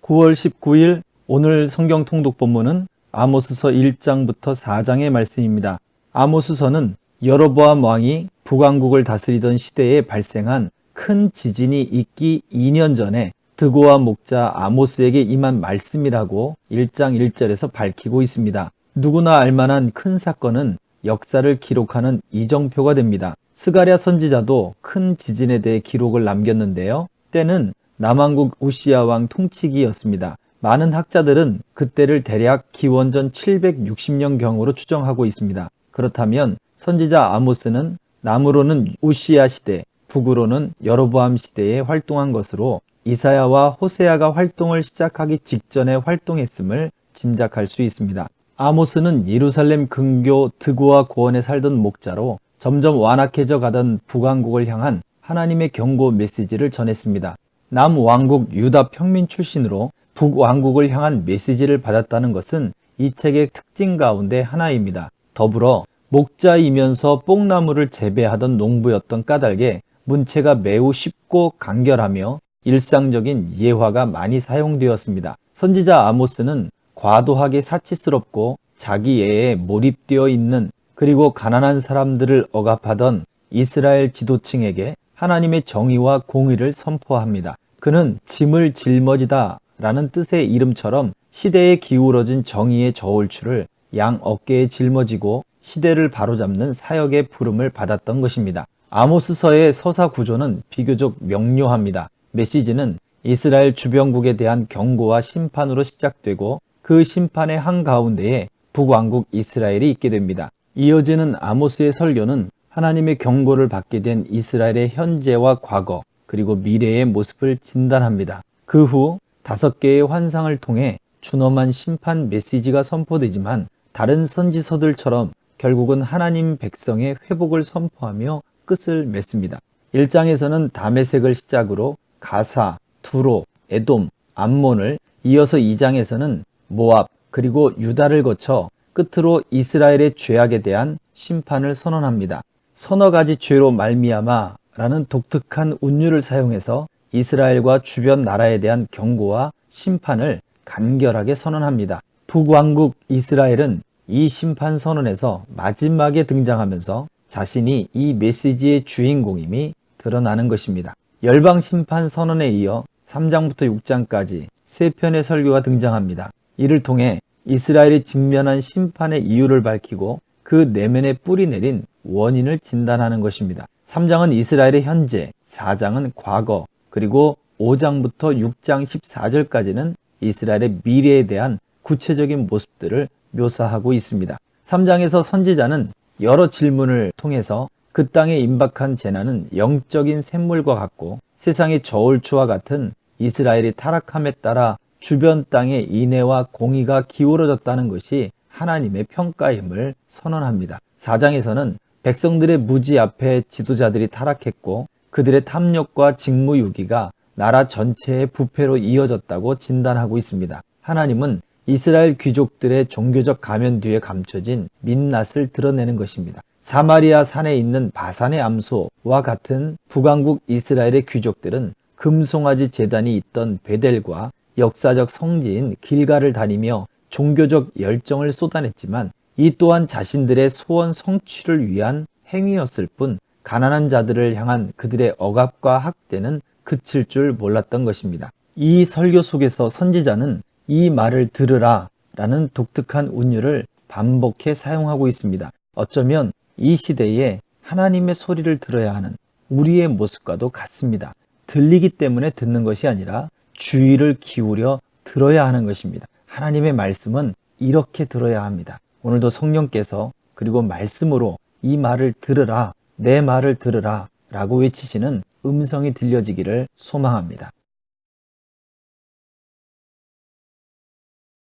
9월 19일 오늘 성경 통독 본문은 아모스서 1장부터 4장의 말씀입니다. 아모스서는 여로보암 왕이 북왕국을 다스리던 시대에 발생한 큰 지진이 있기 2년 전에 드고와 목자 아모스에게 임한 말씀이라고 1장 1절에서 밝히고 있습니다. 누구나 알만한 큰 사건은 역사를 기록하는 이정표가 됩니다. 스가랴 선지자도 큰 지진에 대해 기록을 남겼는데요. 때는 남왕국 우시야 왕 통치기였습니다. 많은 학자들은 그때를 대략 기원전 760년경으로 추정하고 있습니다. 그렇다면 선지자 아모스는 남으로는 우시야 시대, 북으로는 여로보암 시대에 활동한 것으로 이사야와 호세아가 활동을 시작하기 직전에 활동했음을 짐작할 수 있습니다. 아모스는 예루살렘 근교 드고와 고원에 살던 목자로 점점 완악해져 가던 북왕국을 향한 하나님의 경고 메시지를 전했습니다. 남왕국 유다 평민 출신으로 북왕국을 향한 메시지를 받았다는 것은 이 책의 특징 가운데 하나입니다. 더불어 목자이면서 뽕나무를 재배하던 농부였던 까닭에 문체가 매우 쉽고 간결하며 일상적인 예화가 많이 사용되었습니다. 선지자 아모스는 과도하게 사치스럽고 자기애에 몰입되어 있는 그리고 가난한 사람들을 억압하던 이스라엘 지도층에게 하나님의 정의와 공의를 선포합니다. 그는 짐을 짊어지다 라는 뜻의 이름처럼 시대에 기울어진 정의의 저울추를 양 어깨에 짊어지고 시대를 바로잡는 사역의 부름을 받았던 것입니다. 아모스서의 서사 구조는 비교적 명료합니다. 메시지는 이스라엘 주변국에 대한 경고와 심판으로 시작되고 그 심판의 한가운데에 북왕국 이스라엘이 있게 됩니다. 이어지는 아모스의 설교는 하나님의 경고를 받게 된 이스라엘의 현재와 과거 그리고 미래의 모습을 진단합니다. 그 후 5개의 환상을 통해 준엄한 심판 메시지가 선포되지만 다른 선지서들처럼 결국은 하나님 백성의 회복을 선포하며 끝을 맺습니다. 1장에서는 다메섹을 시작으로 가사, 두로, 에돔, 암몬을 이어서 2장에서는 모압 그리고 유다를 거쳐 끝으로 이스라엘의 죄악에 대한 심판을 선언합니다. 서너 가지 죄로 말미암아 라는 독특한 운율을 사용해서 이스라엘과 주변 나라에 대한 경고와 심판을 간결하게 선언합니다. 북왕국 이스라엘은 이 심판 선언에서 마지막에 등장하면서 자신이 이 메시지의 주인공임이 드러나는 것입니다. 열방 심판 선언에 이어 3장부터 6장까지 3편의 설교가 등장합니다. 이를 통해 이스라엘이 직면한 심판의 이유를 밝히고 그 내면에 뿌리 내린 원인을 진단하는 것입니다. 3장은 이스라엘의 현재, 4장은 과거, 그리고 5장부터 6장 14절까지는 이스라엘의 미래에 대한 구체적인 모습들을 묘사하고 있습니다. 3장에서 선지자는 여러 질문을 통해서 그 땅에 임박한 재난은 영적인 샘물과 같고 세상의 저울추와 같은 이스라엘이 타락함에 따라 주변 땅의 인애와 공의가 기울어졌다는 것이 하나님의 평가임을 선언합니다. 4장에서는 백성들의 무지 앞에 지도자들이 타락했고 그들의 탐욕과 직무유기가 나라 전체의 부패로 이어졌다고 진단하고 있습니다. 하나님은 이스라엘 귀족들의 종교적 가면 뒤에 감춰진 민낯을 드러내는 것입니다. 사마리아 산에 있는 바산의 암소와 같은 북왕국 이스라엘의 귀족들은 금송아지 제단이 있던 베델과 역사적 성지인 길가를 다니며 종교적 열정을 쏟아냈지만 이 또한 자신들의 소원 성취를 위한 행위였을 뿐 가난한 자들을 향한 그들의 억압과 학대는 그칠 줄 몰랐던 것입니다. 이 설교 속에서 선지자는 이 말을 들으라 라는 독특한 운율을 반복해 사용하고 있습니다. 어쩌면 이 시대에 하나님의 소리를 들어야 하는 우리의 모습과도 같습니다. 들리기 때문에 듣는 것이 아니라 주의를 기울여 들어야 하는 것입니다. 하나님의 말씀은 이렇게 들어야 합니다. 오늘도 성령께서 그리고 말씀으로 이 말을 들으라, 내 말을 들으라 라고 외치시는 음성이 들려지기를 소망합니다.